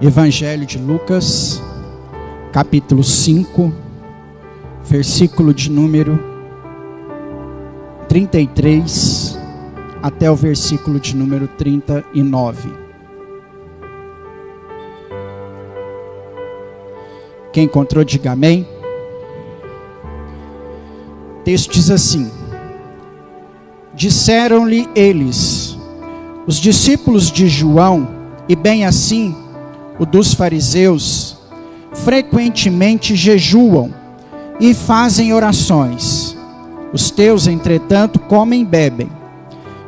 Evangelho de Lucas, capítulo 5, versículo de número 33 até o versículo de número 39. Quem encontrou, diga amém. O texto diz assim: disseram-lhe eles, os discípulos de João, e bem assim o dos fariseus, frequentemente jejuam e fazem orações. Os teus, entretanto, comem e bebem.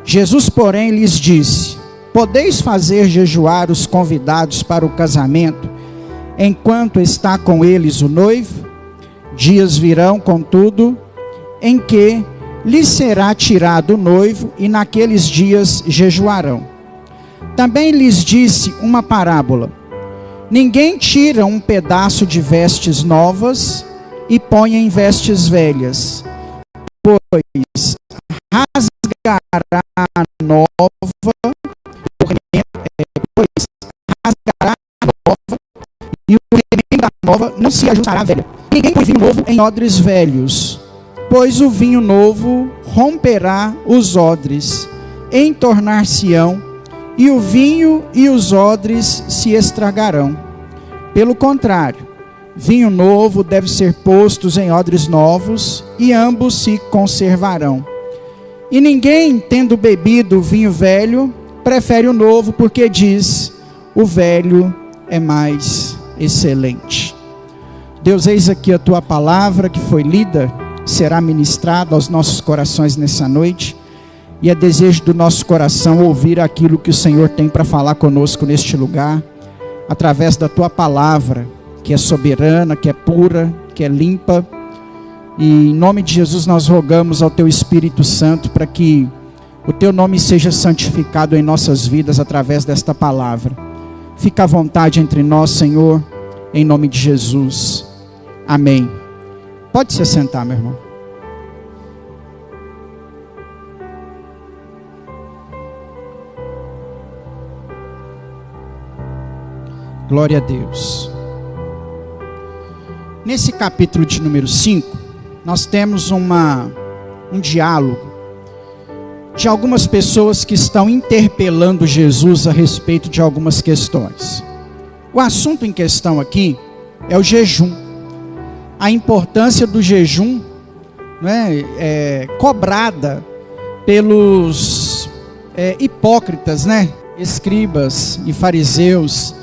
Jesus, porém, lhes disse: podeis fazer jejuar os convidados para o casamento, enquanto está com eles o noivo? Dias virão, contudo, em que lhes será tirado o noivo, e naqueles dias jejuarão. Também lhes disse uma parábola: ninguém tira um pedaço de vestes novas e põe em vestes velhas, pois rasgará a nova, e o remendo da nova não se ajustará à velha. Ninguém põe vinho novo em odres velhos, pois o vinho novo romperá os odres, entornar-se-ão, e o vinho e os odres se estragarão. Pelo contrário, vinho novo deve ser postos em odres novos, e ambos se conservarão. E ninguém, tendo bebido o vinho velho, prefere o novo, porque diz: o velho é mais excelente. Deus, eis aqui a tua palavra que foi lida, será ministrada aos nossos corações nessa noite, e é desejo do nosso coração ouvir aquilo que o Senhor tem para falar conosco neste lugar, através da tua palavra, que é soberana, que é pura, que é limpa. E em nome de Jesus nós rogamos ao teu Espírito Santo para que o teu nome seja santificado em nossas vidas através desta palavra. Fica à vontade entre nós, Senhor, em nome de Jesus. Amém. Pode se assentar, meu irmão. Glória a Deus. Nesse capítulo de número 5, nós temos um diálogo de algumas pessoas que estão interpelando Jesus a respeito de algumas questões. O assunto em questão aqui é o jejum. A importância do jejum, né, cobrada pelos hipócritas, né, escribas e fariseus,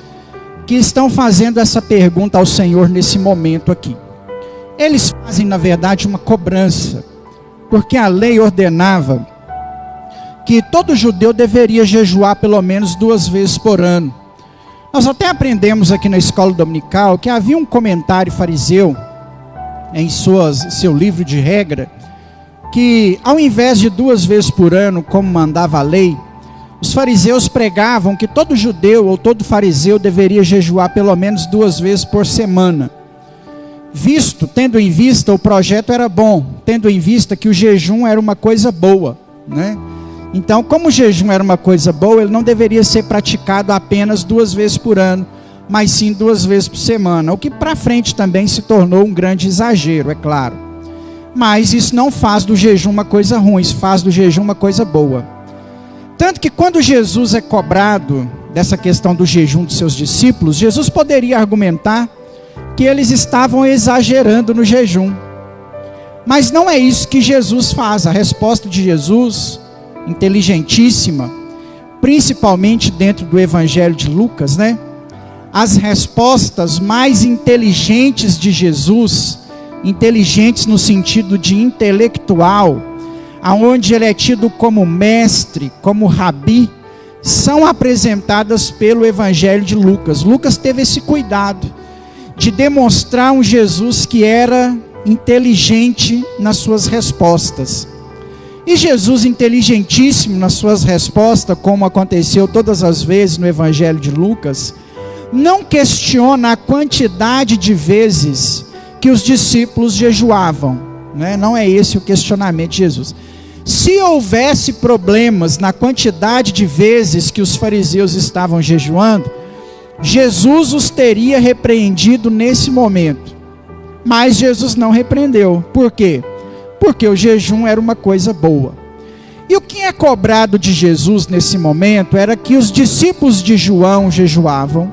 que estão fazendo essa pergunta ao Senhor nesse momento aqui. Eles fazem, na verdade, uma cobrança, porque a lei ordenava que todo judeu deveria jejuar pelo menos 2 vezes por ano. Nós até aprendemos aqui na escola dominical que havia um comentário fariseu em seu livro de regra, que ao invés de 2 vezes por ano, como mandava a lei, os fariseus pregavam que todo judeu ou todo fariseu deveria jejuar pelo menos 2 vezes por semana. Tendo em vista, o projeto era bom, tendo em vista que o jejum era uma coisa boa, né? Então, como o jejum era uma coisa boa, ele não deveria ser praticado apenas 2 vezes por ano, mas sim 2 vezes por semana, o que para frente também se tornou um grande exagero, é claro. Mas isso não faz do jejum uma coisa ruim, isso faz do jejum uma coisa boa. Tanto que quando Jesus é cobrado dessa questão do jejum dos seus discípulos, Jesus poderia argumentar que eles estavam exagerando no jejum. Mas não é isso que Jesus faz. A resposta de Jesus, inteligentíssima, principalmente dentro do Evangelho de Lucas, né? As respostas mais inteligentes de Jesus, inteligentes no sentido de intelectual, aonde ele é tido como mestre, como rabi, são apresentadas pelo Evangelho de Lucas. Lucas teve esse cuidado de demonstrar um Jesus que era inteligente nas suas respostas. E Jesus, inteligentíssimo nas suas respostas, como aconteceu todas as vezes no Evangelho de Lucas, não questiona a quantidade de vezes que os discípulos jejuavam, né? Não é esse o questionamento de Jesus. Se houvesse problemas na quantidade de vezes que os fariseus estavam jejuando, Jesus os teria repreendido nesse momento. Mas Jesus não repreendeu. Por quê? Porque o jejum era uma coisa boa. E o que é cobrado de Jesus nesse momento era que os discípulos de João jejuavam,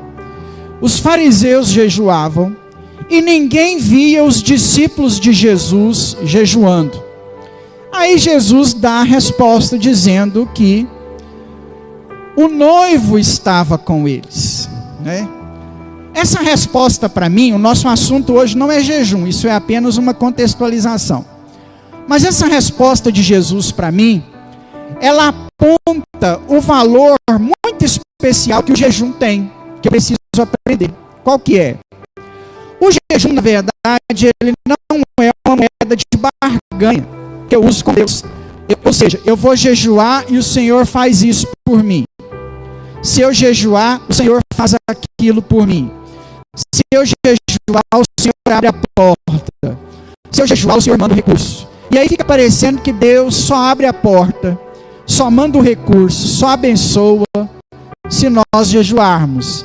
os fariseus jejuavam, e ninguém via os discípulos de Jesus jejuando. Aí Jesus dá a resposta dizendo que o noivo estava com eles, né? Essa resposta para mim, o nosso assunto hoje não é jejum, isso é apenas uma contextualização. Mas essa resposta de Jesus para mim, ela aponta o valor muito especial que o jejum tem, que eu preciso aprender. Qual que é? O jejum, na verdade, ele não é uma moeda de barganha que eu uso com Deus. Ou seja, eu vou jejuar e o Senhor faz isso por mim. Se eu jejuar, o Senhor faz aquilo por mim. Se eu jejuar, o Senhor abre a porta. Se eu jejuar, o Senhor manda o recurso. E aí fica parecendo que Deus só abre a porta, só manda o recurso, só abençoa se nós jejuarmos.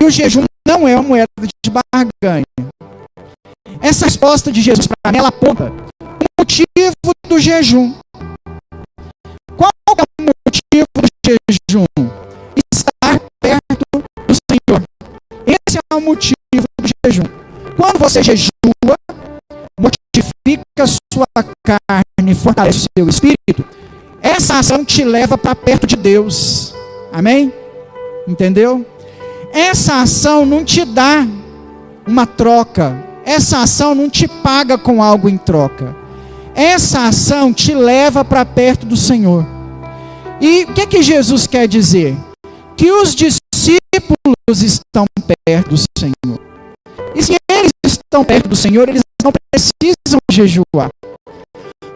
E o jejum não é uma moeda de barganha. Essa resposta de Jesus para mim, ela aponta o motivo do jejum. Qual é o motivo do jejum? Estar perto do Senhor. Esse é o motivo do jejum. Quando você jejua, mortifica sua carne, fortalece o seu espírito, essa ação te leva para perto de Deus. Amém? Entendeu? Essa ação não te dá uma troca. Essa ação não te paga com algo em troca. Essa ação te leva para perto do Senhor. E o que Jesus quer dizer? Que os discípulos estão perto do Senhor. E se eles estão perto do Senhor, eles não precisam jejuar.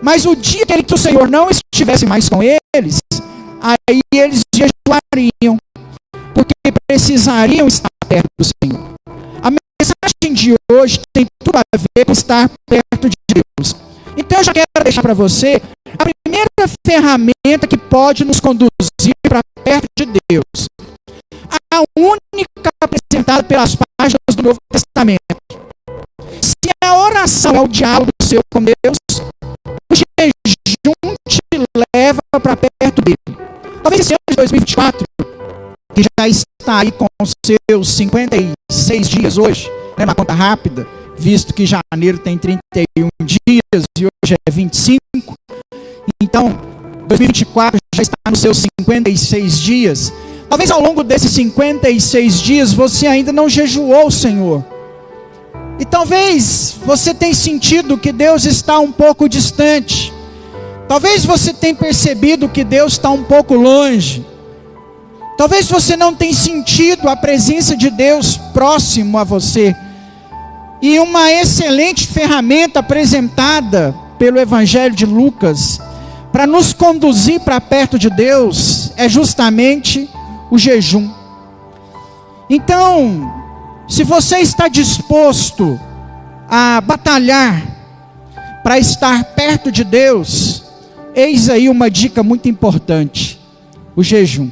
Mas o dia que o Senhor não estivesse mais com eles, aí eles jejuariam, porque precisariam estar perto do Senhor. A mensagem de hoje tem tudo a ver com estar perto de Deus. Então eu já quero deixar para você a primeira ferramenta que pode nos conduzir para perto de Deus. A única apresentada pelas páginas do Novo Testamento. Se a oração é o diálogo seu com Deus, o jejum te leva para perto dele. Talvez esse ano de 2024, que já está aí com os seus 56 dias hoje, né, na conta rápida, visto que janeiro tem 31 dias e hoje é 25. Então, 2024 já está nos seus 56 dias. Talvez ao longo desses 56 dias você ainda não jejuou o Senhor. E talvez você tenha sentido que Deus está um pouco distante. Talvez você tenha percebido que Deus está um pouco longe. Talvez você não tenha sentido a presença de Deus próximo a você. E uma excelente ferramenta apresentada pelo Evangelho de Lucas para nos conduzir para perto de Deus é justamente o jejum. Então, se você está disposto a batalhar para estar perto de Deus, eis aí uma dica muito importante: o jejum.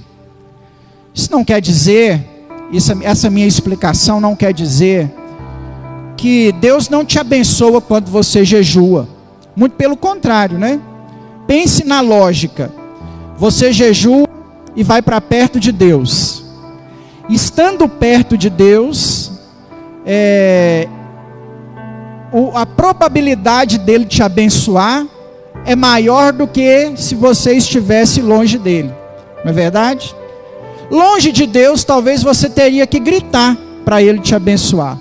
Isso não quer dizer, essa minha explicação não quer dizer que Deus não te abençoa quando você jejua. Muito pelo contrário, né? Pense na lógica. Você jejua e vai para perto de Deus. Estando perto de Deus, a probabilidade dele te abençoar é maior do que se você estivesse longe dele. Não é verdade? Longe de Deus, talvez você teria que gritar para ele te abençoar.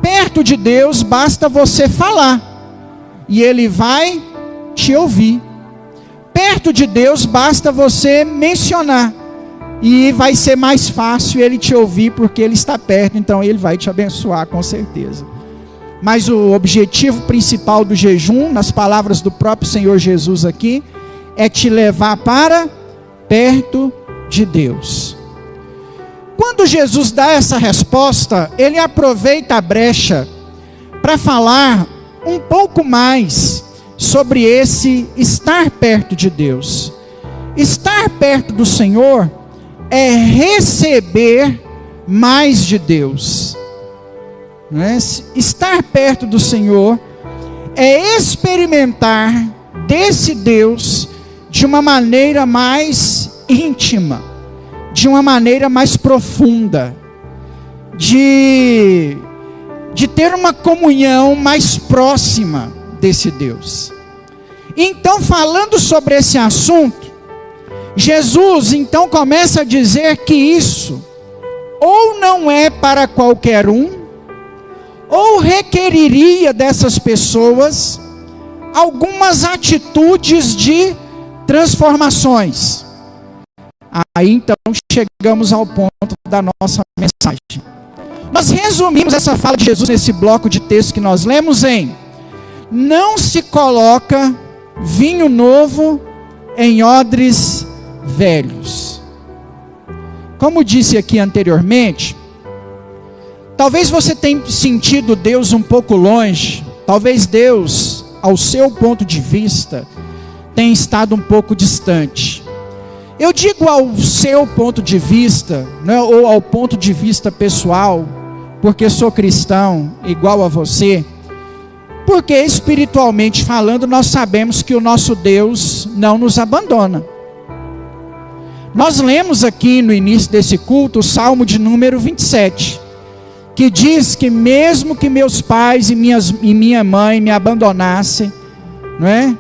Perto de Deus, basta você falar e ele vai te ouvir. Perto de Deus, basta você mencionar e vai ser mais fácil ele te ouvir, porque ele está perto, então ele vai te abençoar com certeza. Mas o objetivo principal do jejum, nas palavras do próprio Senhor Jesus aqui, é te levar para perto de Deus. Quando Jesus dá essa resposta, ele aproveita a brecha para falar um pouco mais sobre esse estar perto de Deus. Estar perto do Senhor é receber mais de Deus. Não é? Estar perto do Senhor é experimentar desse Deus de uma maneira mais íntima, de uma maneira mais profunda, de ter uma comunhão mais próxima desse Deus. Então, falando sobre esse assunto, Jesus então começa a dizer que isso ou não é para qualquer um, ou requeriria dessas pessoas algumas atitudes de transformações. Aí então chegamos ao ponto da nossa mensagem. Nós resumimos essa fala de Jesus nesse bloco de texto que nós lemos em: não se coloca vinho novo em odres velhos. Como disse aqui anteriormente, talvez você tenha sentido Deus um pouco longe, talvez Deus, ao seu ponto de vista, tenha estado um pouco distante. Eu digo ao seu ponto de vista, né, ou ao ponto de vista pessoal, porque sou cristão igual a você, porque espiritualmente falando nós sabemos que o nosso Deus não nos abandona. Nós lemos aqui no início desse culto o Salmo de número 27, que diz que mesmo que meus pais e minha mãe me abandonassem, não é?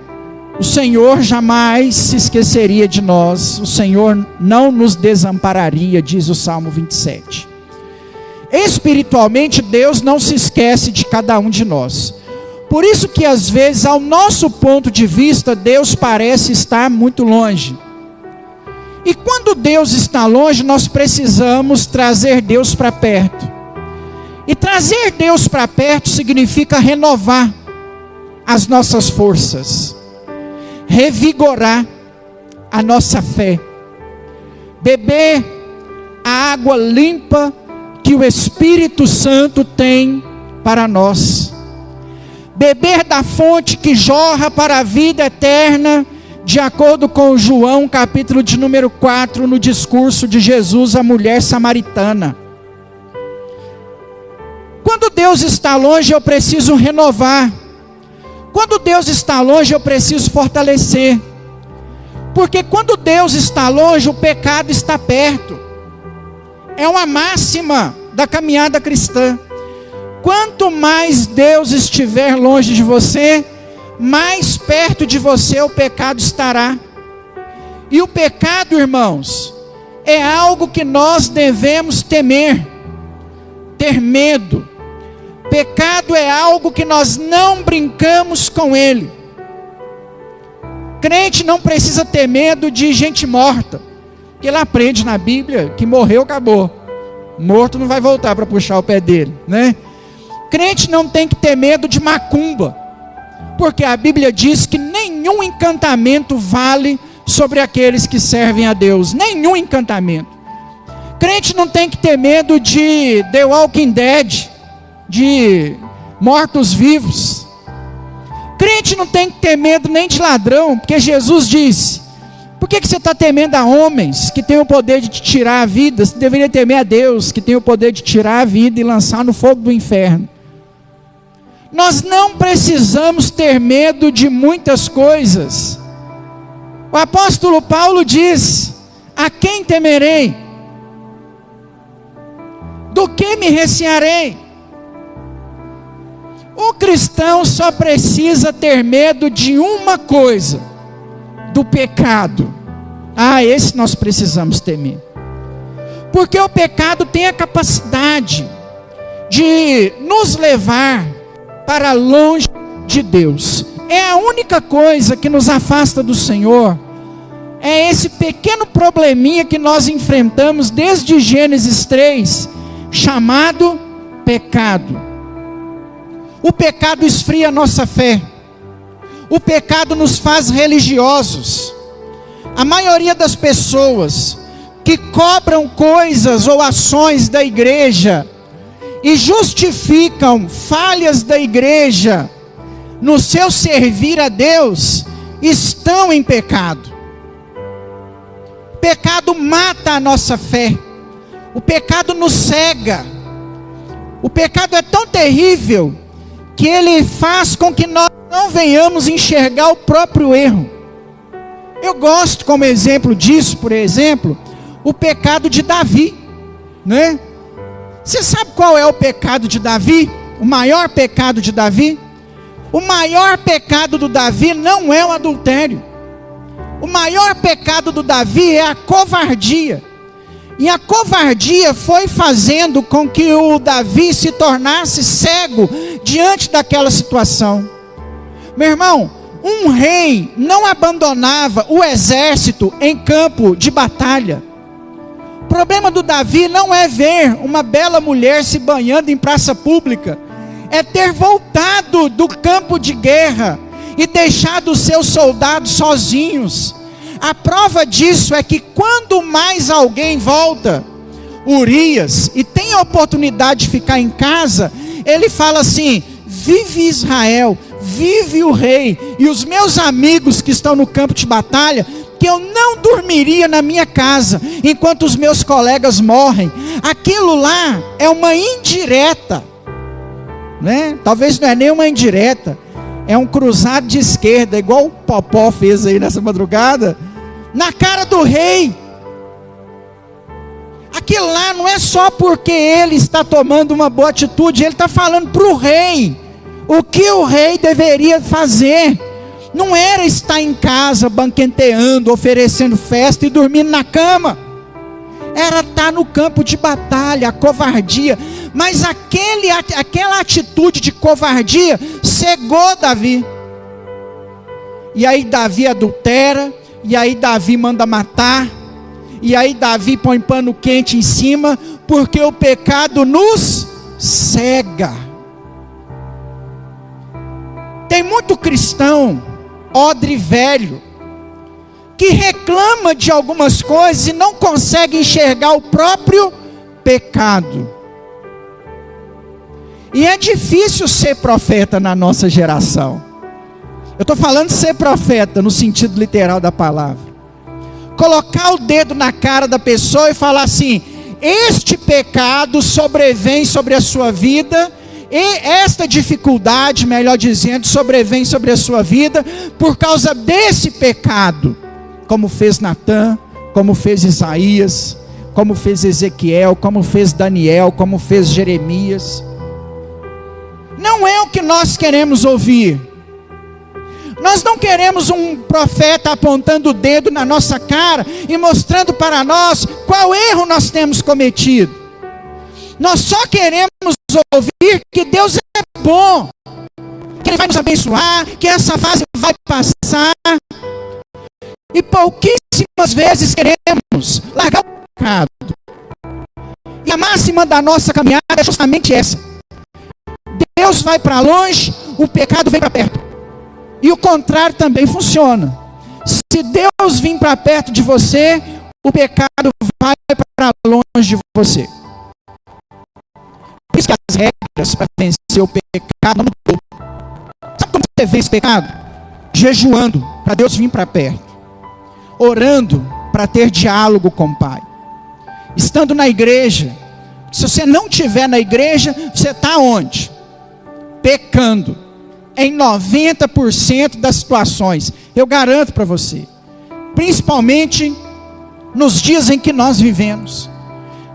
O Senhor jamais se esqueceria de nós, o Senhor não nos desampararia, diz o Salmo 27. Espiritualmente, Deus não se esquece de cada um de nós. Por isso que às vezes, ao nosso ponto de vista, Deus parece estar muito longe. E quando Deus está longe, nós precisamos trazer Deus para perto. E trazer Deus para perto significa renovar as nossas forças, revigorar a nossa fé, beber a água limpa que o Espírito Santo tem para nós, beber da fonte que jorra para a vida eterna, de acordo com João capítulo de número 4, no discurso de Jesus à mulher samaritana. Quando Deus está longe, eu preciso renovar. Quando Deus está longe, eu preciso fortalecer. Porque quando Deus está longe, o pecado está perto. É uma máxima da caminhada cristã. Quanto mais Deus estiver longe de você, mais perto de você o pecado estará. E o pecado, irmãos, é algo que nós devemos temer, ter medo. Pecado é algo que nós não brincamos com ele. Crente não precisa ter medo de gente morta, porque ele aprende na Bíblia que morreu, acabou. Morto não vai voltar para puxar o pé dele, né? Crente não tem que ter medo de macumba, porque a Bíblia diz que nenhum encantamento vale sobre aqueles que servem a Deus. Nenhum encantamento. Crente não tem que ter medo de The Walking Dead, de mortos-vivos. Crente não tem que ter medo nem de ladrão, porque Jesus disse: por que você está temendo a homens que têm o poder de te tirar a vida? Você deveria temer a Deus, que tem o poder de tirar a vida e lançar no fogo do inferno. Nós não precisamos ter medo de muitas coisas. O apóstolo Paulo diz: a quem temerei? Do que me recearei? O cristão só precisa ter medo de uma coisa: do pecado. Esse nós precisamos temer. Porque o pecado tem a capacidade de nos levar para longe de Deus. É a única coisa que nos afasta do Senhor. É esse pequeno probleminha que nós enfrentamos desde Gênesis 3, chamado pecado. O pecado esfria a nossa fé. O pecado nos faz religiosos. A maioria das pessoas que cobram coisas ou ações da igreja e justificam falhas da igreja no seu servir a Deus, estão em pecado. Pecado mata a nossa fé. O pecado nos cega. O pecado é tão terrível que ele faz com que nós não venhamos enxergar o próprio erro. Eu gosto como exemplo disso, por exemplo, o pecado de Davi, né? Você sabe qual é o pecado de Davi? O maior pecado de Davi? O maior pecado do Davi não é o adultério. O maior pecado do Davi é a covardia. E a covardia foi fazendo com que o Davi se tornasse cego diante daquela situação. Meu irmão, um rei não abandonava o exército em campo de batalha. O problema do Davi não é ver uma bela mulher se banhando em praça pública, é ter voltado do campo de guerra e deixado os seus soldados sozinhos. A prova disso é que quando mais alguém volta, Urias, e tem a oportunidade de ficar em casa, ele fala assim: vive Israel, vive o rei, e os meus amigos que estão no campo de batalha, que eu não dormiria na minha casa, enquanto os meus colegas morrem. Aquilo lá é uma indireta, né? Talvez não é nem uma indireta, é um cruzado de esquerda, igual o Popó fez aí nessa madrugada, na cara do rei. Aquilo lá não é só porque ele está tomando uma boa atitude, ele está falando para o rei o que o rei deveria fazer. Não era estar em casa banqueteando, oferecendo festa e dormindo na cama. Era estar no campo de batalha, a covardia. Mas aquela atitude de covardia cegou Davi. E aí Davi adultera, e aí Davi manda matar, e aí Davi põe pano quente em cima, porque o pecado nos cega. Tem muito cristão, odre velho, que reclama de algumas coisas e não consegue enxergar o próprio pecado. E é difícil ser profeta na nossa geração. Eu estou falando de ser profeta no sentido literal da palavra. Colocar o dedo na cara da pessoa e falar assim: este pecado sobrevém sobre a sua vida, e esta dificuldade, melhor dizendo, sobrevém sobre a sua vida por causa desse pecado. Como fez Natã, como fez Isaías, como fez Ezequiel, como fez Daniel, como fez Jeremias. Não é o que nós queremos ouvir. Nós não queremos um profeta apontando o dedo na nossa cara e mostrando para nós qual erro nós temos cometido. Nós só queremos ouvir que Deus é bom, que Ele vai nos abençoar, que essa fase vai passar. E pouquíssimas vezes queremos largar o pecado. E a máxima da nossa caminhada é justamente essa: Deus vai para longe, o pecado vem para perto. E o contrário também funciona. Se Deus vir para perto de você, o pecado vai para longe de você. Por isso que as regras para vencer o pecado não mudou. Sabe como você vence o pecado? Jejuando, para Deus vir para perto. Orando, para ter diálogo com o Pai. Estando na igreja. Se você não estiver na igreja, você está onde? Pecando. Em 90% das situações. Eu garanto para você. Principalmente nos dias em que nós vivemos.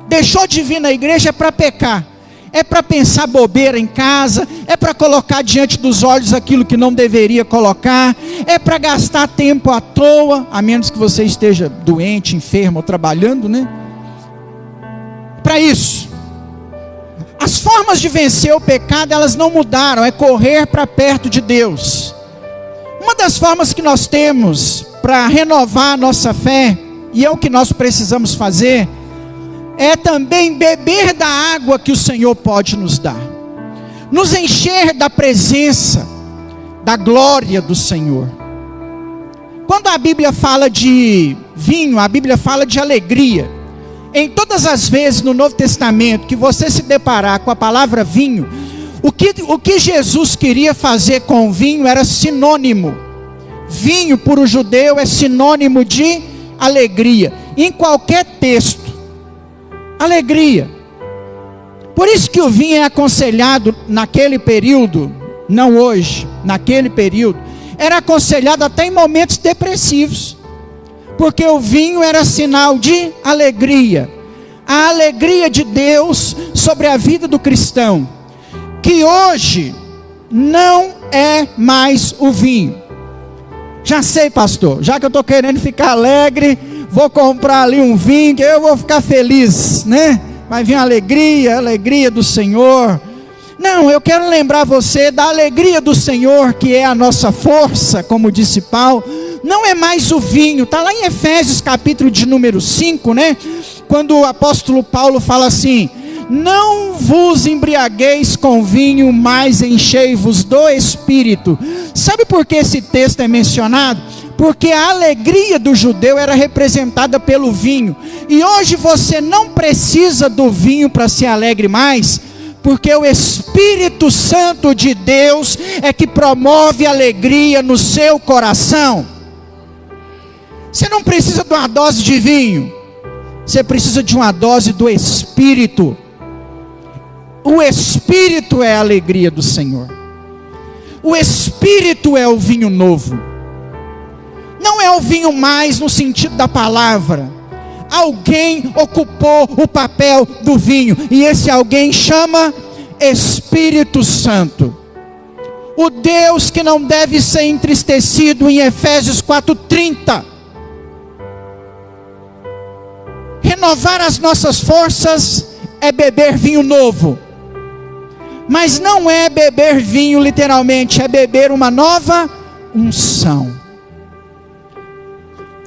Deixou de vir na igreja é para pecar. É para pensar bobeira em casa. É para colocar diante dos olhos aquilo que não deveria colocar. É para gastar tempo à toa. A menos que você esteja doente, enfermo ou trabalhando, né? Para isso. As formas de vencer o pecado, elas não mudaram, é correr para perto de Deus. Uma das formas que nós temos para renovar a nossa fé, e é o que nós precisamos fazer, é também beber da água que o Senhor pode nos dar. Nos encher da presença, da glória do Senhor. Quando a Bíblia fala de vinho, a Bíblia fala de alegria. Em todas as vezes no Novo Testamento que você se deparar com a palavra vinho, o que Jesus queria fazer com o vinho era sinônimo. Vinho para o judeu é sinônimo de alegria. Em qualquer texto, Alegria. Por isso que o vinho é aconselhado naquele período, não hoje, naquele período, era aconselhado até em momentos depressivos, porque o vinho era sinal de alegria, a alegria de Deus sobre a vida do cristão, que hoje não é mais o vinho. Já sei, pastor, já que eu estou querendo ficar alegre, vou comprar ali um vinho, que eu vou ficar feliz, né? Vai vir a alegria do Senhor. Não, eu quero lembrar você da alegria do Senhor, que é a nossa força, como disse Paulo. Não é mais o vinho, está lá em Efésios capítulo de número 5, né? Quando o apóstolo Paulo fala assim: não vos embriagueis com vinho, mas enchei-vos do Espírito. Sabe por que esse texto é mencionado? Porque a alegria do judeu era representada pelo vinho. E hoje você não precisa do vinho para ser alegre mais, porque o Espírito Santo de Deus é que promove alegria no seu coração. Você não precisa de uma dose de vinho, você precisa de uma dose do Espírito. O Espírito é a alegria do Senhor. O Espírito é o vinho novo. Não é o vinho mais no sentido da palavra. Alguém ocupou o papel do vinho, e esse alguém chama Espírito Santo. O Deus que não deve ser entristecido, em Efésios 4:30. Renovar as nossas forças é beber vinho novo. Mas não é beber vinho literalmente, é beber uma nova unção.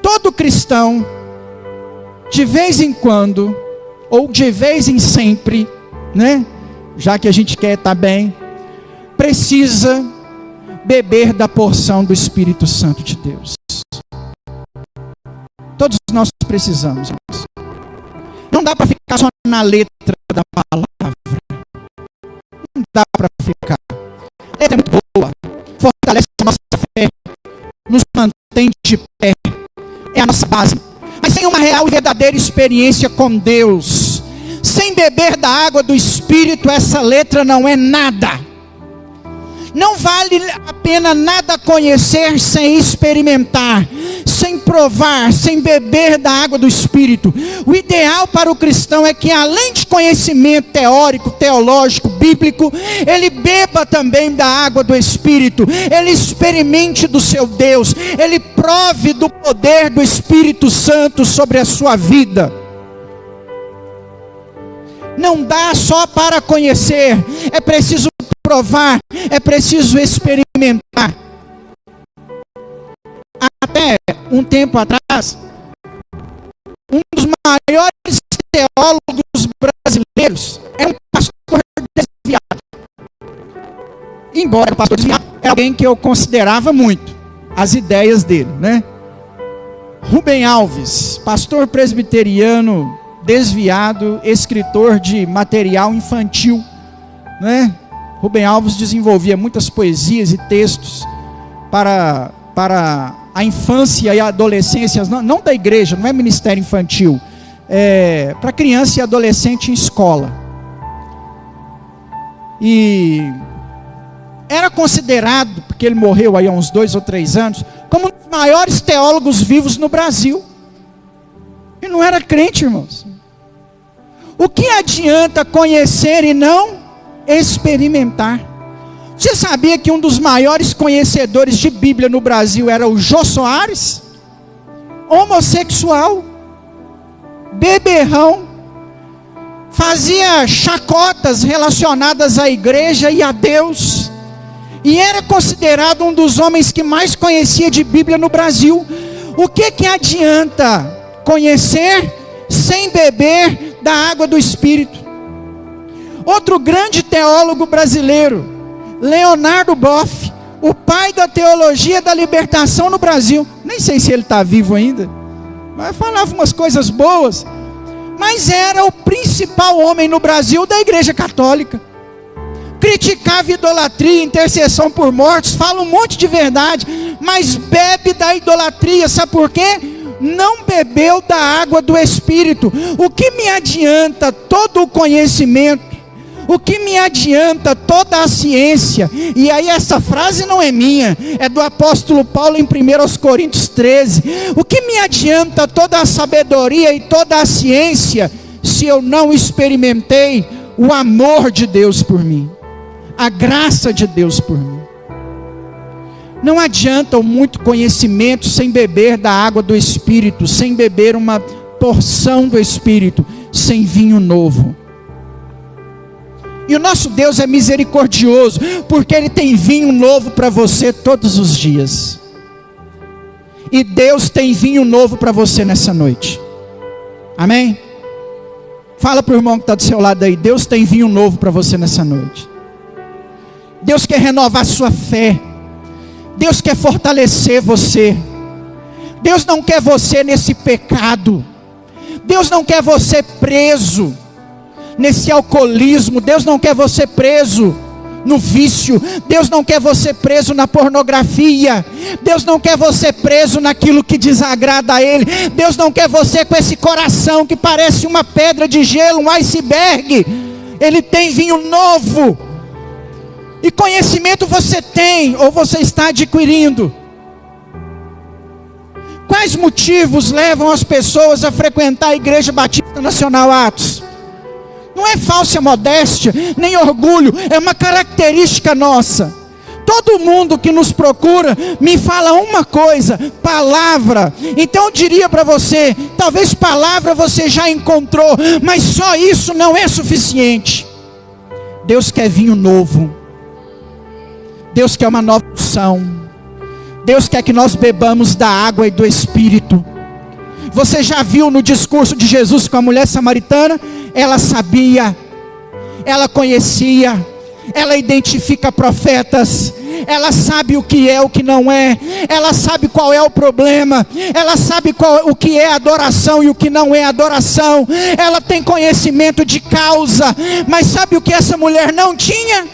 Todo cristão, de vez em quando, ou de vez em sempre, né? Já que a gente quer estar bem, precisa beber da porção do Espírito Santo de Deus. Todos nós precisamos. Não dá para ficar só na letra da palavra. Não dá para ficar. A letra é muito boa, fortalece a nossa fé, nos mantém de pé, é a nossa base. Mas sem uma real e verdadeira experiência com Deus, sem beber da água do Espírito, essa letra não é nada. Não vale a pena nada conhecer sem experimentar, sem provar, sem beber da água do Espírito. O ideal para o cristão é que, além de conhecimento teórico, teológico, bíblico, ele beba também da água do Espírito, ele experimente do seu Deus, ele prove do poder do Espírito Santo sobre a sua vida. Não dá só para conhecer, é preciso provar, é preciso experimentar. Até um tempo atrás, um dos maiores teólogos brasileiros é um pastor desviado. Embora o pastor desviado é alguém que eu considerava muito as ideias dele, né? Rubem Alves, pastor presbiteriano desviado, escritor de material infantil, né? Rubem Alves desenvolvia muitas poesias e textos para a infância e a adolescência, não da igreja, não é ministério infantil, é para criança e adolescente em escola. E era considerado, porque ele morreu aí há uns 2 ou 3 anos, como um dos maiores teólogos vivos no Brasil. E não era crente, irmãos. O que adianta conhecer e não experimentar? Você sabia que um dos maiores conhecedores de Bíblia no Brasil era o Jô Soares? Homossexual, beberrão, fazia chacotas relacionadas à igreja e a Deus, e era considerado um dos homens que mais conhecia de Bíblia no Brasil. O que adianta conhecer sem beber da água do Espírito? Outro grande teólogo brasileiro, Leonardo Boff, o pai da teologia da libertação no Brasil. Nem sei se ele está vivo ainda, mas falava umas coisas boas. Mas era o principal homem no Brasil da igreja católica. Criticava idolatria, intercessão por mortos, fala um monte de verdade, mas bebe da idolatria. Sabe por quê? não bebeu da água do Espírito. O que me adianta todo o conhecimento? O que me adianta toda a ciência? E aí essa frase não é minha, é do apóstolo Paulo em 1 Coríntios 13. O que me adianta toda a sabedoria e toda a ciência, se eu não experimentei o amor de Deus por mim, a graça de Deus por mim? Não adianta o muito conhecimento sem beber da água do Espírito, sem beber uma porção do Espírito, sem vinho novo. E o nosso Deus é misericordioso, porque Ele tem vinho novo para você todos os dias. E Deus tem vinho novo para você nessa noite. Amém? Fala para o irmão que está do seu lado aí, Deus tem vinho novo para você nessa noite. Deus quer renovar a sua fé. Deus quer fortalecer você. Deus não quer você nesse pecado. Deus não quer você preso nesse alcoolismo. Deus não quer você preso no vício. Deus não quer você preso na pornografia. Deus não quer você preso naquilo que desagrada a Ele. Deus não quer você com esse coração que parece uma pedra de gelo, um iceberg. Ele tem vinho novo. E conhecimento você tem, ou você está adquirindo. Quais motivos levam as pessoas a frequentar a Igreja Batista Nacional Atos? Não é falsa modéstia, nem orgulho, é uma característica nossa. Todo mundo que nos procura me fala uma coisa: palavra. Então eu diria para você, talvez palavra você já encontrou, mas só isso não é suficiente. Deus quer vinho novo. Deus quer uma nova unção. Deus quer que nós bebamos da água e do Espírito. Você já viu no discurso de Jesus com a mulher samaritana? Ela sabia, ela conhecia, ela identifica profetas, ela sabe o que é, o que não é, ela sabe qual é o problema, ela sabe o que é adoração e o que não é adoração, ela tem conhecimento de causa. Mas sabe o que essa mulher não tinha?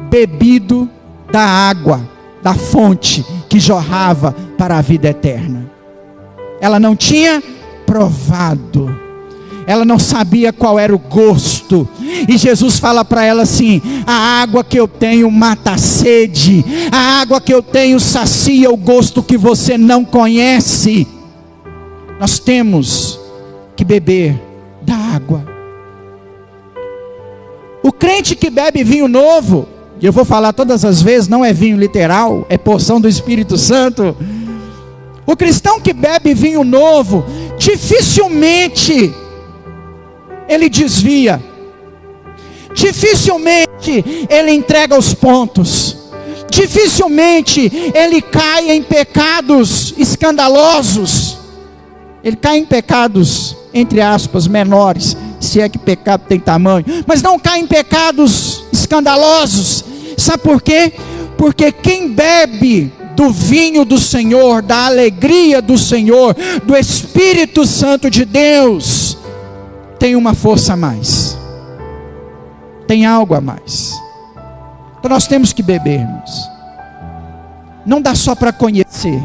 Bebido da água, da fonte que jorrava para a vida eterna. Ela não tinha provado, ela não sabia qual era o gosto. E Jesus fala para ela assim: a água que eu tenho mata a sede, a água que eu tenho sacia o gosto que você não conhece. Nós temos que beber da água. O crente que bebe vinho novo, e eu vou falar todas as vezes, não é vinho literal, é porção do Espírito Santo. O cristão que bebe vinho novo, dificilmente ele desvia, dificilmente ele entrega os pontos, dificilmente ele cai em pecados escandalosos. Ele cai em pecados, entre aspas, menores, se é que pecado tem tamanho, mas não cai em pecados escandalosos. Sabe por quê? Porque quem bebe do vinho do Senhor, da alegria do Senhor, do Espírito Santo de Deus, tem uma força a mais, tem algo a mais. Então nós temos que bebermos. Não dá só para conhecer.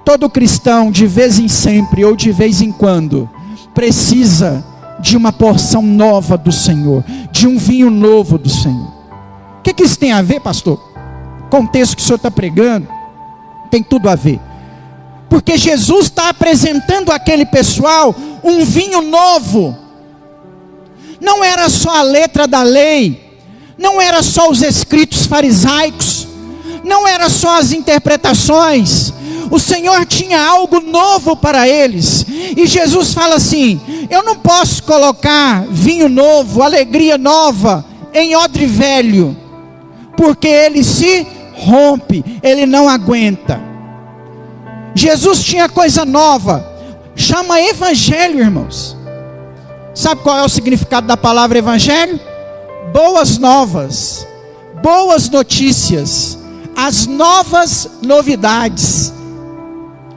Todo cristão, de vez em sempre ou de vez em quando, precisa de uma porção nova do Senhor, de um vinho novo do Senhor. O que isso tem a ver, pastor? O contexto que o senhor está pregando tem tudo a ver, porque Jesus está apresentando àquele pessoal um vinho novo. Não era só a letra da lei, não era só os escritos farisaicos, não era só as interpretações. O Senhor tinha algo novo para eles. E Jesus fala assim: eu não posso colocar vinho novo, alegria nova em odre velho, porque ele se rompe, ele não aguenta. Jesus tinha coisa nova, chama evangelho, irmãos. Sabe qual é o significado da palavra evangelho? Boas novas, boas notícias, as novas novidades.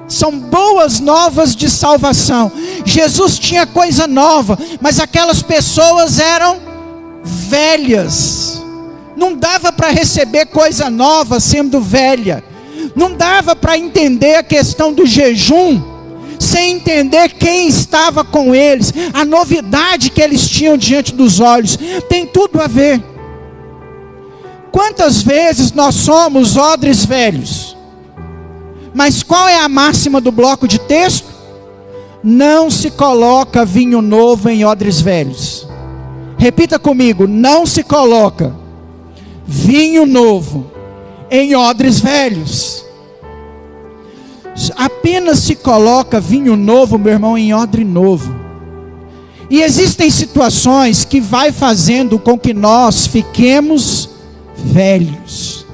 São boas novas de salvação. Jesus tinha coisa nova, mas aquelas pessoas eram velhas. Não dava para receber coisa nova sendo velha. Não dava para entender a questão do jejum sem entender quem estava com eles, a novidade que eles tinham diante dos olhos. Tem tudo a ver. Quantas vezes nós somos odres velhos? Mas qual é a máxima do bloco de texto? Não se coloca vinho novo em odres velhos. Repita comigo: não se coloca vinho novo em odres velhos. Apenas se coloca vinho novo, meu irmão, em odre novo. E existem situações que vai fazendo com que nós fiquemos velhos.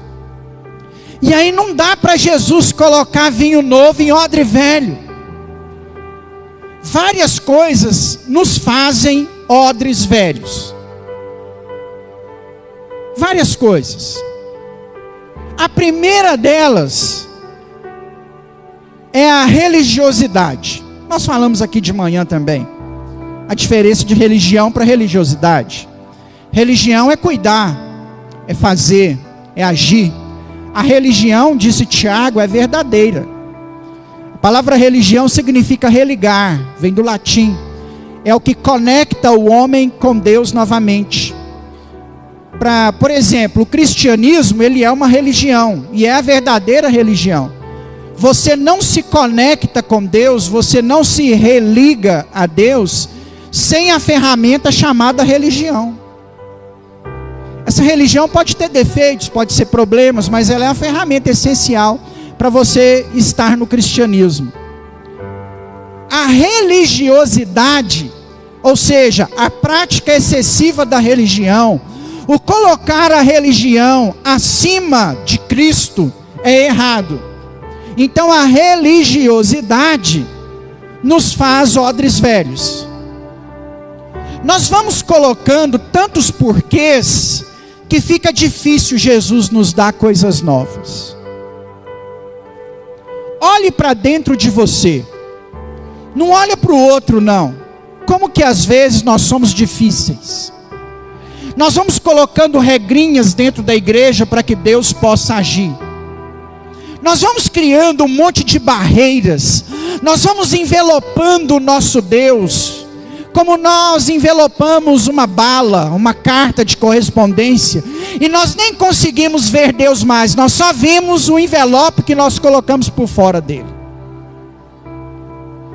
E aí não dá para Jesus colocar vinho novo em odre velho. Várias coisas nos fazem odres velhos. Várias coisas. A primeira delas é a religiosidade. Nós falamos aqui de manhã também a diferença de religião para religiosidade. Religião é cuidar, é fazer, é agir. A religião, disse Tiago, é verdadeira. A palavra religião significa religar, vem do latim. É o que conecta o homem com Deus novamente. Por exemplo, o cristianismo, ele é uma religião, e é a verdadeira religião. Você não se conecta com Deus, você não se religa a Deus, sem a ferramenta chamada religião. Essa religião pode ter defeitos, pode ser problemas, mas ela é a ferramenta essencial para você estar no cristianismo. A religiosidade, ou seja, a prática excessiva da religião, o colocar a religião acima de Cristo é errado. Então a religiosidade nos faz odres velhos. Nós vamos colocando tantos porquês que fica difícil Jesus nos dar coisas novas. Olhe para dentro de você. Não olha para o outro, não. Como que às vezes nós somos difíceis. Nós vamos colocando regrinhas dentro da igreja para que Deus possa agir. Nós vamos criando um monte de barreiras. Nós vamos envelopando o nosso Deus, como nós envelopamos uma bala, uma carta de correspondência, e nós nem conseguimos ver Deus mais, nós só vimos o envelope que nós colocamos por fora dele.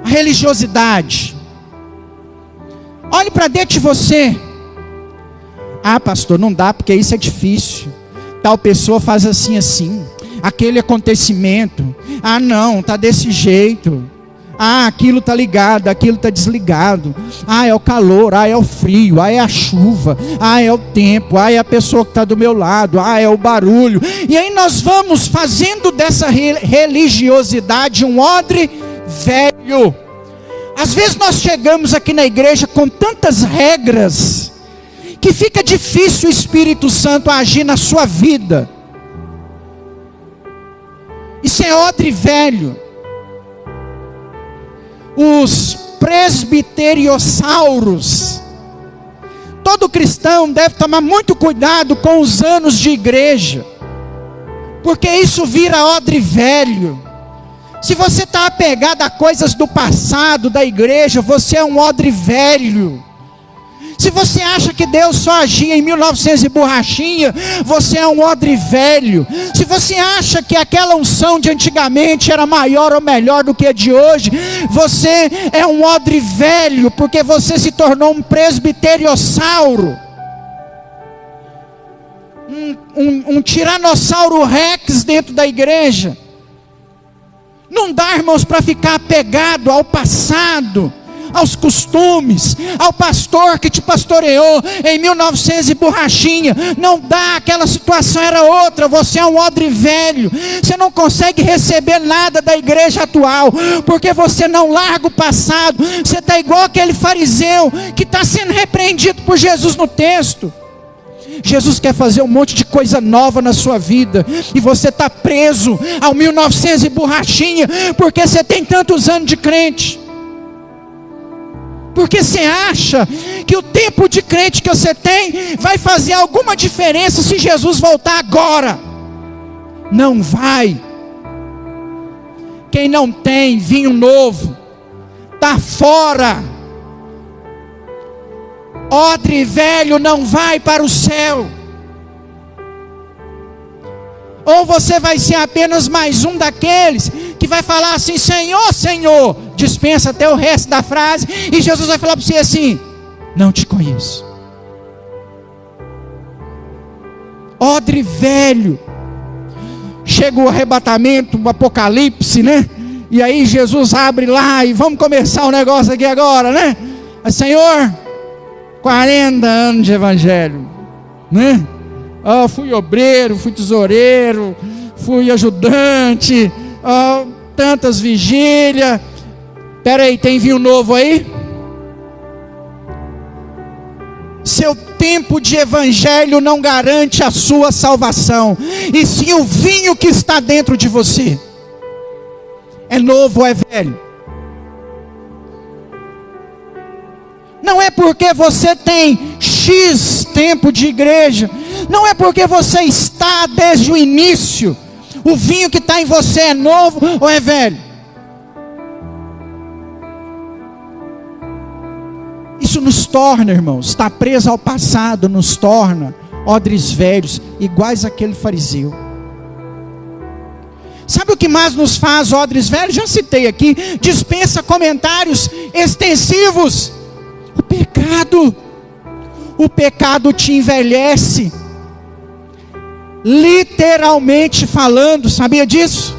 A religiosidade. Olhe para dentro de você. Ah, pastor, não dá porque isso é difícil. Tal pessoa faz assim, assim. Aquele acontecimento. Ah, não, está desse jeito. Ah, aquilo está ligado, aquilo está desligado. Ah, é o calor, ah, é o frio, ah, é a chuva, ah, é o tempo, ah, é a pessoa que está do meu lado, ah, é o barulho. E aí nós vamos fazendo dessa religiosidade um odre velho. Às vezes nós chegamos aqui na igreja com tantas regras, que fica difícil o Espírito Santo agir na sua vida. Isso é odre velho. Os presbiteriosauros. Todo cristão deve tomar muito cuidado com os anos de igreja, porque isso vira odre velho. Se você está apegado a coisas do passado da igreja, você é um odre velho. Se você acha que Deus só agia em 1900 e borrachinha, você é um odre velho. Se você acha que aquela unção de antigamente era maior ou melhor do que a de hoje, você é um odre velho, porque você se tornou um presbiteriossauro. Um tiranossauro rex dentro da igreja. Não dá, irmãos, para ficar apegado ao passado, aos costumes, ao pastor que te pastoreou em 1900 e borrachinha. Não dá, aquela situação era outra. Você é um odre velho. Você não consegue receber nada da igreja atual, porque você não larga o passado. Você está igual aquele fariseu que está sendo repreendido por Jesus no texto. Jesus quer fazer um monte de coisa nova na sua vida, e você está preso ao 1900 e borrachinha, porque você tem tantos anos de crente. Porque você acha que o tempo de crente que você tem vai fazer alguma diferença se Jesus voltar agora. Não vai. Quem não tem vinho novo está fora. Odre velho não vai para o céu. Ou você vai ser apenas mais um daqueles que vai falar assim: Senhor, Senhor, dispensa até o resto da frase, e Jesus vai falar para você assim: não te conheço. Odre velho. Chega o arrebatamento, o apocalipse, né? E aí Jesus abre lá e vamos começar o negócio aqui agora, né? Senhor, 40 anos de evangelho, né? Fui obreiro, fui tesoureiro, fui ajudante, tantas vigílias. Espera aí, tem vinho novo aí? Seu tempo de evangelho não garante a sua salvação, e sim o vinho que está dentro de você. É novo ou é velho? Não é porque você tem X tempo de igreja, não é porque você está desde o início. O vinho que está em você é novo ou é velho? Isso nos torna, irmãos, estar preso ao passado nos torna odres velhos, iguais àquele fariseu. Sabe o que mais nos faz odres velhos? Já citei aqui, dispensa comentários extensivos. O pecado. O pecado te envelhece. Literalmente falando, sabia disso?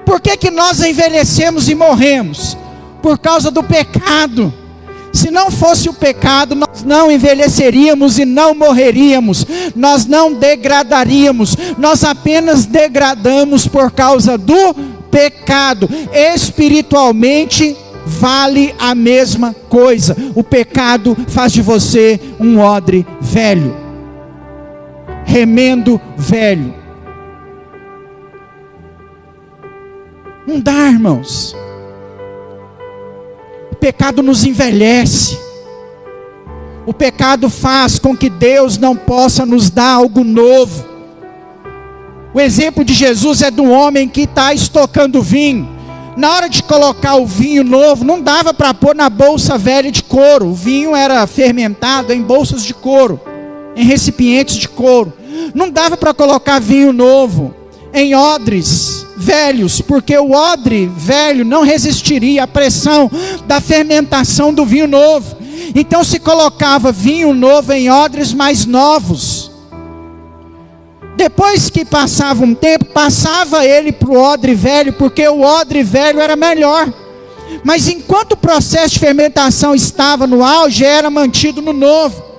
Por que nós envelhecemos e morremos? Por causa do pecado. Se não fosse o pecado, nós não envelheceríamos e não morreríamos. Nós não degradaríamos. Nós apenas degradamos por causa do pecado. Espiritualmente vale a mesma coisa. O pecado faz de você um odre velho, remendo velho. Não dá, irmãos. O pecado nos envelhece. O pecado faz com que Deus não possa nos dar algo novo. O exemplo de Jesus é do homem que está estocando vinho. Na hora de colocar o vinho novo, não dava para pôr na bolsa velha de couro. O vinho era fermentado em bolsas de couro, em recipientes de couro. Não dava para colocar vinho novo em odres velhos, porque o odre velho não resistiria à pressão da fermentação do vinho novo. Então se colocava vinho novo em odres mais novos. Depois que passava um tempo, passava ele para o odre velho, porque o odre velho era melhor. Mas enquanto o processo de fermentação estava no auge, era mantido no novo.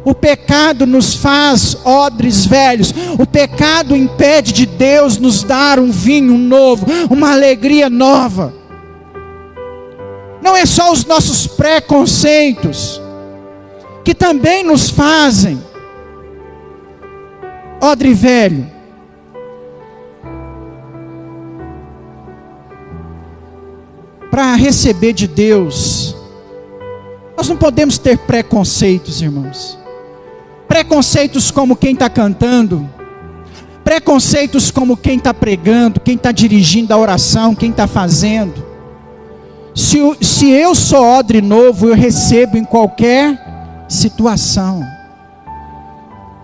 O pecado nos faz odres velhos. O pecado impede de Deus nos dar um vinho novo, uma alegria nova. Não é só os nossos preconceitos que também nos fazem odre velho. Para receber de Deus, nós não podemos ter preconceitos, irmãos. Preconceitos como quem está cantando, preconceitos como quem está pregando, quem está dirigindo a oração, quem está fazendo. Se eu sou odre novo, eu recebo em qualquer situação.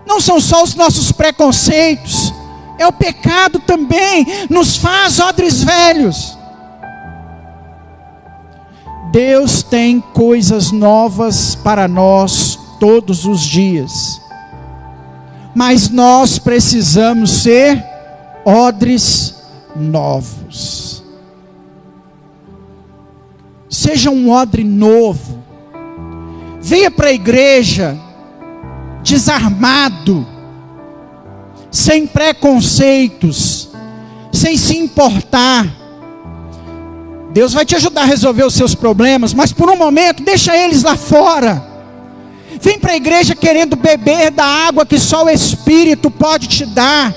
Não são só os nossos preconceitos, é o pecado também, nos faz odres velhos. Deus tem coisas novas para nós todos os dias, mas nós precisamos ser odres novos. Seja um odre novo. Venha para a igreja desarmado, sem preconceitos, sem se importar. Deus vai te ajudar a resolver os seus problemas, mas por um momento deixa eles lá fora. Vem para a igreja querendo beber da água que só o Espírito pode te dar.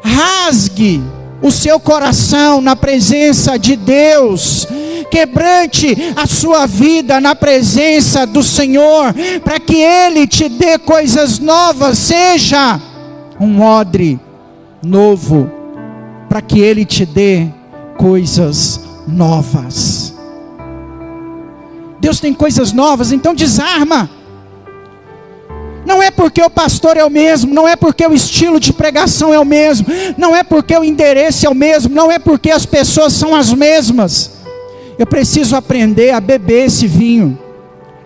Rasgue o seu coração na presença de Deus. Quebrante a sua vida na presença do Senhor, para que Ele te dê coisas novas. Seja um odre novo, para que Ele te dê coisas novas. Deus tem coisas novas, então desarma. Não é porque o pastor é o mesmo, não é porque o estilo de pregação é o mesmo, não é porque o endereço é o mesmo, não é porque as pessoas são as mesmas. Eu preciso aprender a beber esse vinho,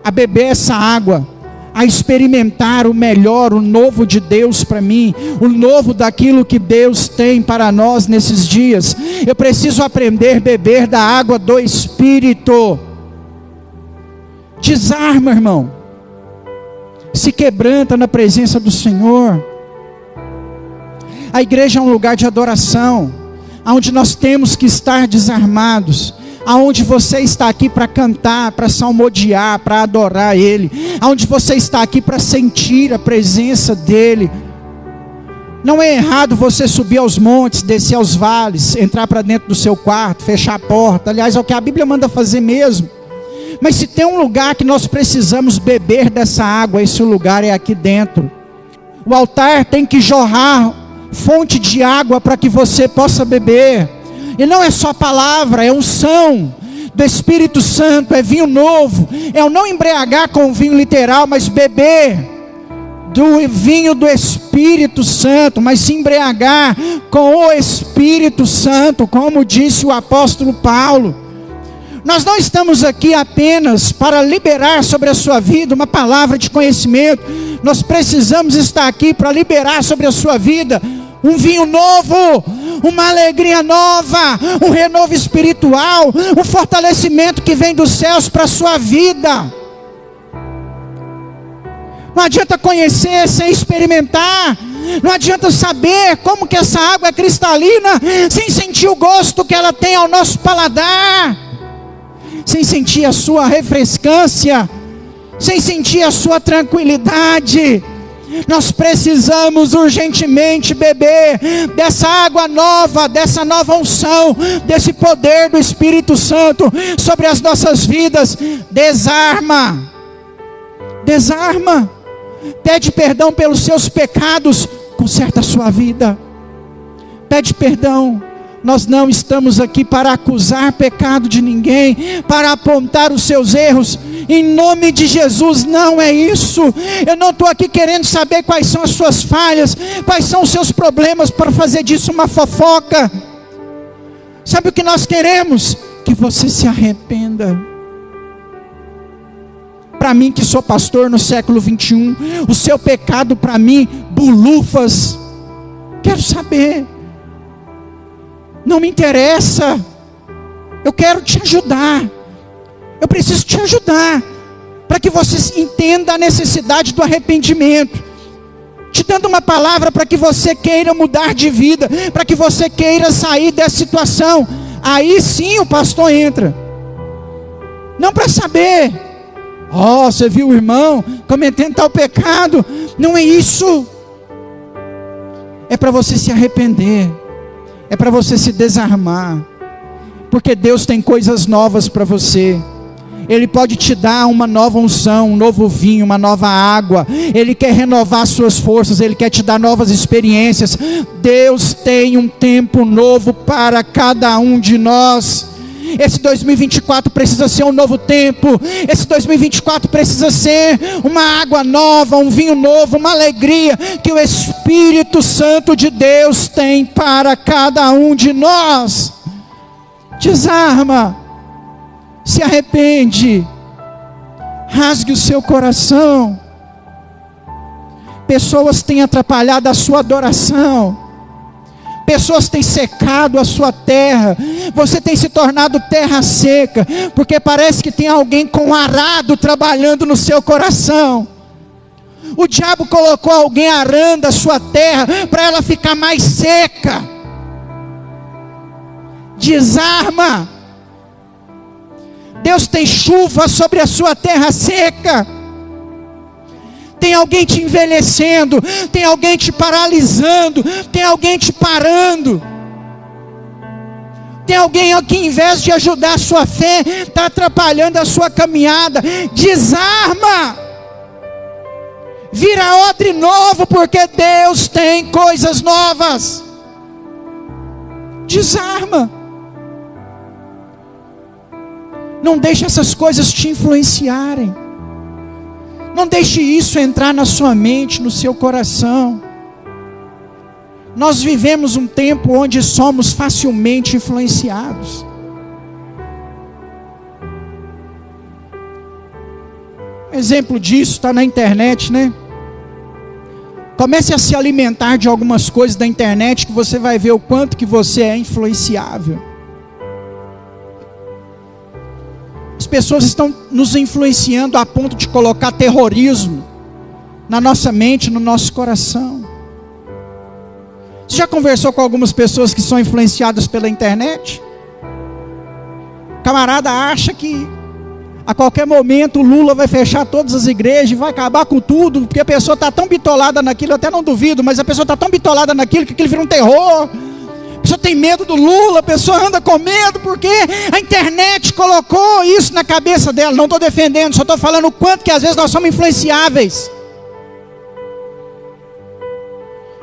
a beber essa água, a experimentar o melhor, o novo de Deus para mim, o novo daquilo que Deus tem para nós nesses dias. Eu preciso aprender a beber da água do Espírito. Desarma, irmão. Se quebranta na presença do Senhor. A igreja é um lugar de adoração, onde nós temos que estar desarmados, aonde você está aqui para cantar, para salmodiar, para adorar Ele, aonde você está aqui para sentir a presença dEle. Não é errado você subir aos montes, descer aos vales, entrar para dentro do seu quarto, fechar a porta. Aliás, é o que a Bíblia manda fazer mesmo. Mas se tem um lugar que nós precisamos beber dessa água, esse lugar é aqui dentro. O altar tem que jorrar fonte de água para que você possa beber. E não é só palavra, é unção do Espírito Santo, é vinho novo. É o não embriagar com o vinho literal, mas beber do vinho do Espírito Santo, mas se embriagar com o Espírito Santo, como disse o apóstolo Paulo. Nós não estamos aqui apenas para liberar sobre a sua vida uma palavra de conhecimento. Nós precisamos estar aqui para liberar sobre a sua vida um vinho novo, uma alegria nova, um renovo espiritual, um fortalecimento que vem dos céus para a sua vida. Não adianta conhecer sem experimentar. Não adianta saber como que essa água é cristalina sem sentir o gosto que ela tem ao nosso paladar, sem sentir a sua refrescância, sem sentir a sua tranquilidade. Nós precisamos urgentemente beber dessa água nova, dessa nova unção, desse poder do Espírito Santo sobre as nossas vidas. Desarma, desarma, pede perdão pelos seus pecados, conserta a sua vida, pede perdão. Nós não estamos aqui para acusar pecado de ninguém, para apontar os seus erros, em nome de Jesus, não é isso. Eu não estou aqui querendo saber quais são as suas falhas, quais são os seus problemas, para fazer disso uma fofoca. Sabe o que nós queremos? Que você se arrependa. Para mim que sou pastor no século 21, o seu pecado para mim, bulufas, quero saber. Não me interessa, eu quero te ajudar, eu preciso te ajudar, para que você entenda a necessidade do arrependimento, te dando uma palavra para que você queira mudar de vida, para que você queira sair dessa situação. Aí sim o pastor entra, não para saber, você viu o irmão cometendo tal pecado, não é isso, é para você se arrepender, é para você se desarmar, porque Deus tem coisas novas para você. Ele pode te dar uma nova unção, um novo vinho, uma nova água. Ele quer renovar suas forças, Ele quer te dar novas experiências. Deus tem um tempo novo para cada um de nós. Esse 2024 precisa ser um novo tempo. Esse 2024 precisa ser uma água nova, um vinho novo, uma alegria que o Espírito Santo de Deus tem para cada um de nós. Desarma, se arrepende, rasgue o seu coração. Pessoas têm atrapalhado a sua adoração. Pessoas têm secado a sua terra. Você tem se tornado terra seca, porque parece que tem alguém com arado trabalhando no seu coração. O diabo colocou alguém arando a sua terra para ela ficar mais seca. Desarma. Deus tem chuva sobre a sua terra seca. Tem alguém te envelhecendo, tem alguém te paralisando, tem alguém te parando. Tem alguém que, em vez de ajudar a sua fé, está atrapalhando a sua caminhada. Desarma. Vira odre novo, porque Deus tem coisas novas. Desarma. Não deixe essas coisas te influenciarem. Não deixe isso entrar na sua mente, no seu coração. Nós vivemos um tempo onde somos facilmente influenciados. Um exemplo disso está na internet, né? Comece a se alimentar de algumas coisas da internet, que você vai ver o quanto que você é influenciável. As pessoas estão nos influenciando a ponto de colocar terrorismo na nossa mente, no nosso coração. Você já conversou com algumas pessoas que são influenciadas pela internet? O camarada acha que a qualquer momento o Lula vai fechar todas as igrejas e vai acabar com tudo, porque a pessoa está tão bitolada naquilo, eu até não duvido, mas a pessoa está tão bitolada naquilo que aquilo vira um terror. A pessoa tem medo do Lula, a pessoa anda com medo porque a internet colocou isso na cabeça dela. Não estou defendendo, só estou falando o quanto que às vezes nós somos influenciáveis.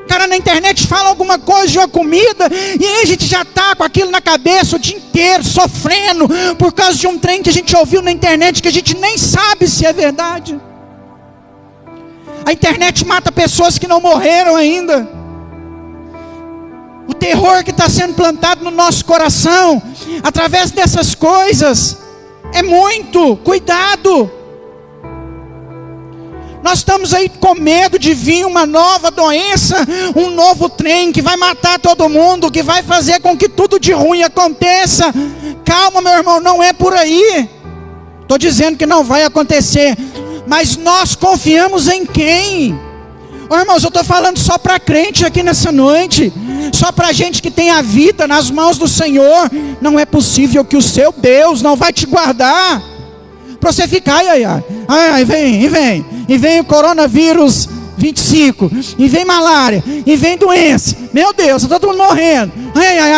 O cara na internet fala alguma coisa de uma comida, e aí a gente já está com aquilo na cabeça o dia inteiro, sofrendo, por causa de um trem que a gente ouviu na internet, que a gente nem sabe se é verdade. A internet mata pessoas que não morreram ainda. O terror que está sendo plantado no nosso coração, através dessas coisas, é muito, cuidado. Nós estamos aí com medo de vir uma nova doença, um novo trem que vai matar todo mundo, que vai fazer com que tudo de ruim aconteça. Calma, meu irmão, não é por aí. Estou dizendo que não vai acontecer, mas nós confiamos em quem? Oh, irmãos, eu estou falando só para crente aqui nessa noite, só para gente que tem a vida nas mãos do Senhor. Não é possível que o seu Deus não vai te guardar, para você ficar, e vem o coronavírus 25, e vem malária, e vem doença, meu Deus, está todo mundo morrendo,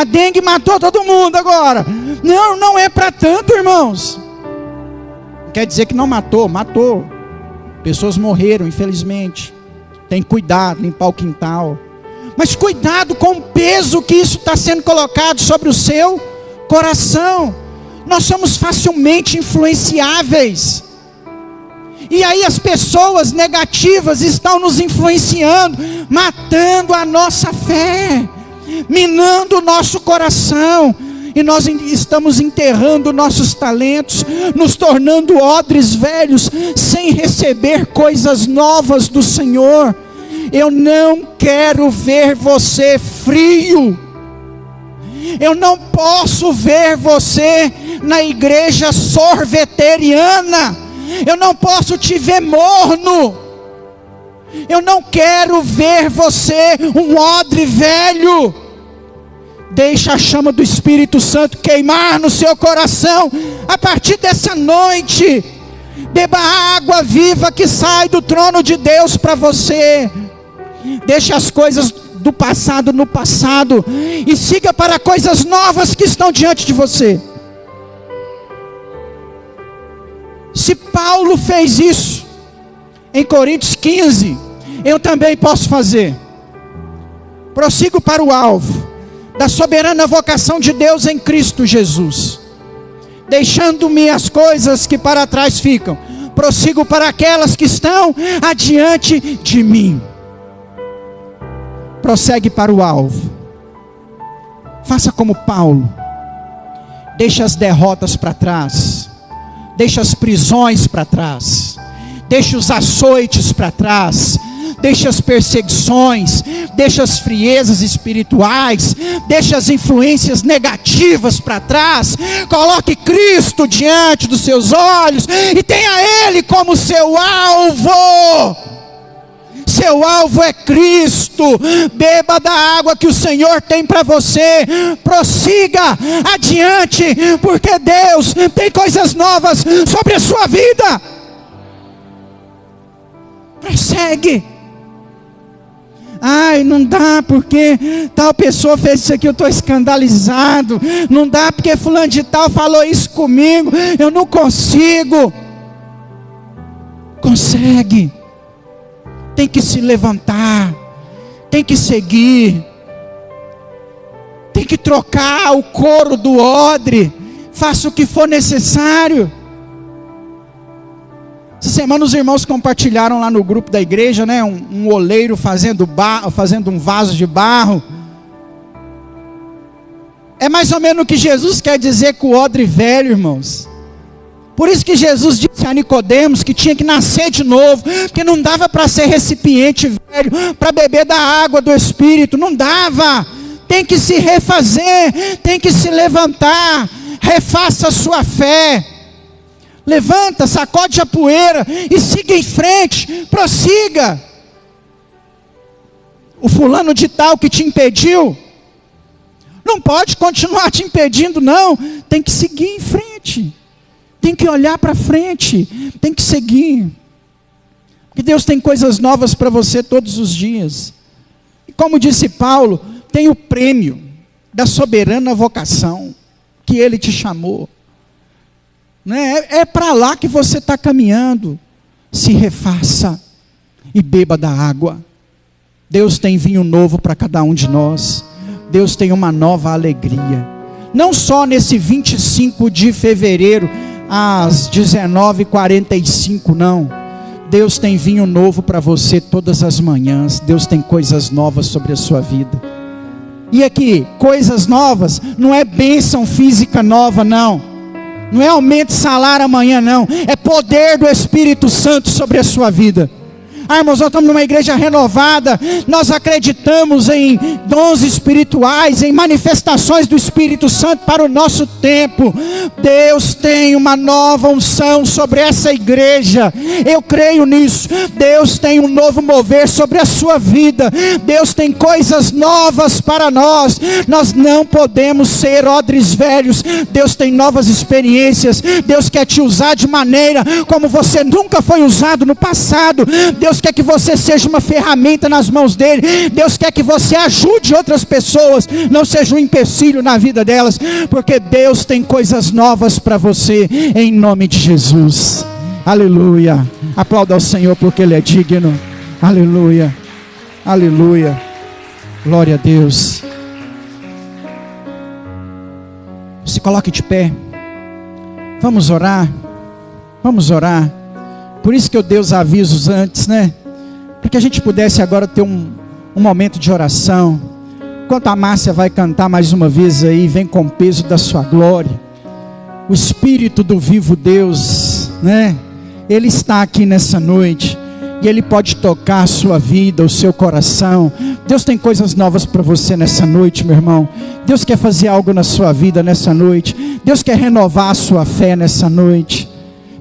a dengue matou todo mundo agora. Não é para tanto, irmãos. Não quer dizer que não matou, pessoas morreram, infelizmente. Tem cuidado, limpar o quintal, mas cuidado com o peso que isso está sendo colocado sobre o seu coração. Nós somos facilmente influenciáveis, e aí as pessoas negativas estão nos influenciando, matando a nossa fé, minando o nosso coração, e nós estamos enterrando nossos talentos, nos tornando odres velhos, sem receber coisas novas do Senhor. Eu não quero ver você frio. Eu não posso ver você na igreja sorveteriana. Eu não posso te ver morno. Eu não quero ver você um odre velho. Deixa a chama do Espírito Santo queimar no seu coração. A partir dessa noite, beba a água viva que sai do trono de Deus para você. Deixe as coisas do passado no passado, e siga para coisas novas que estão diante de você. Se Paulo fez isso em Coríntios 15, eu também posso fazer. Prossigo para o alvo da soberana vocação de Deus em Cristo Jesus, deixando-me as coisas que para trás ficam, prossigo para aquelas que estão adiante de mim. Prossegue para o alvo. Faça como Paulo. Deixa as derrotas para trás. Deixa as prisões para trás. Deixa os açoites para trás. Deixa as perseguições. Deixa as friezas espirituais. Deixa as influências negativas para trás. Coloque Cristo diante dos seus olhos e tenha Ele como seu alvo. Seu alvo é Cristo. Beba da água que o Senhor tem para você. Prossiga adiante, porque Deus tem coisas novas sobre a sua vida. Prossegue. Ai, não dá porque tal pessoa fez isso aqui, eu estou escandalizado. Não dá porque fulano de tal falou isso comigo, eu não consigo. Consegue. Tem que se levantar, tem que seguir, tem que trocar o couro do odre, faça o que for necessário. Essa semana os irmãos compartilharam lá no grupo da igreja, né, um oleiro fazendo um vaso de barro. É mais ou menos o que Jesus quer dizer com o odre velho, irmãos. Por isso que Jesus disse a Nicodemos que tinha que nascer de novo, que não dava para ser recipiente velho, para beber da água do Espírito, não dava. Tem que se refazer, tem que se levantar, refaça a sua fé. Levanta, sacode a poeira e siga em frente, prossiga. O fulano de tal que te impediu, não pode continuar te impedindo não, tem que seguir em frente, tem que olhar para frente, tem que seguir, porque Deus tem coisas novas para você todos os dias, e como disse Paulo, tem o prêmio da soberana vocação, que Ele te chamou, né? É para lá que você está caminhando. Se refaça e beba da água. Deus tem vinho novo para cada um de nós. Deus tem uma nova alegria. Não só nesse 25 de fevereiro, às 19h45, não. Deus tem vinho novo para você todas as manhãs. Deus tem coisas novas sobre a sua vida. E aqui, coisas novas, não é bênção física nova, não. Não é aumento de salário amanhã, não. É poder do Espírito Santo sobre a sua vida. Irmãos, nós estamos numa igreja renovada. Nós acreditamos em dons espirituais, em manifestações do Espírito Santo para o nosso tempo. Deus tem uma nova unção sobre essa igreja. Eu creio nisso. Deus tem um novo mover sobre a sua vida. Deus tem coisas novas para nós. Nós não podemos ser odres velhos. Deus tem novas experiências. Deus quer te usar de maneira como você nunca foi usado no passado. Deus quer que você seja uma ferramenta nas mãos dele. Deus quer que você ajude outras pessoas, não seja um empecilho na vida delas, porque Deus tem coisas novas para você, em nome de Jesus. Aleluia. Aplauda ao Senhor porque Ele é digno. Aleluia. Aleluia. Glória a Deus. Se coloque de pé. Vamos orar. Vamos orar. Por isso que eu dei os avisos antes, né? Para que a gente pudesse agora ter um momento de oração. Enquanto a Márcia vai cantar mais uma vez aí, vem com o peso da sua glória. O Espírito do vivo Deus, né? Ele está aqui nessa noite. E Ele pode tocar a sua vida, o seu coração. Deus tem coisas novas para você nessa noite, meu irmão. Deus quer fazer algo na sua vida nessa noite. Deus quer renovar a sua fé nessa noite.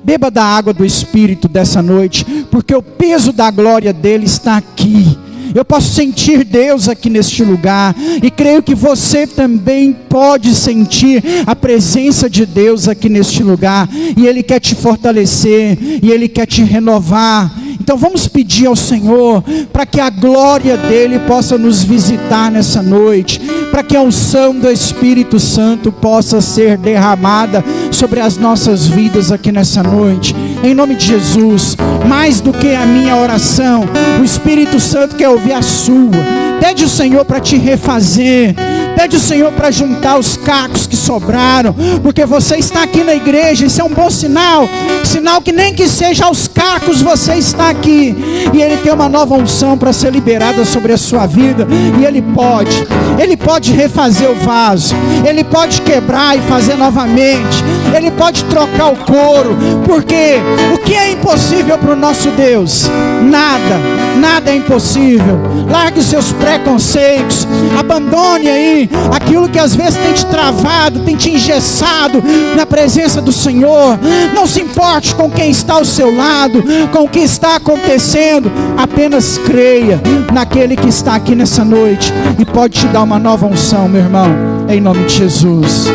Beba da água do Espírito dessa noite, porque o peso da glória dele está aqui. Eu posso sentir Deus aqui neste lugar, e creio que você também pode sentir a presença de Deus aqui neste lugar, e Ele quer te fortalecer, e Ele quer te renovar. Então vamos pedir ao Senhor, para que a glória dEle possa nos visitar nessa noite, para que a unção do Espírito Santo possa ser derramada sobre as nossas vidas aqui nessa noite, em nome de Jesus. Mais do que a minha oração, o Espírito Santo quer ouvir a sua. Pede o Senhor para te refazer, pede o Senhor para juntar os cacos que sobraram, porque você está aqui na igreja. Isso é um bom sinal, sinal que nem que seja aos cacos você está aqui, e Ele tem uma nova unção para ser liberada sobre a sua vida, e Ele pode refazer o vaso, Ele pode quebrar e fazer novamente, Ele pode trocar o couro, porque o que é impossível para o nosso Deus? Nada é impossível. Largue os seus preconceitos, abandone aí aquilo que às vezes tem te travado, tem te engessado na presença do Senhor. Não se importe com quem está ao seu lado, com o que está acontecendo, apenas creia naquele que está aqui nessa noite e pode te dar uma nova unção, meu irmão, em nome de Jesus.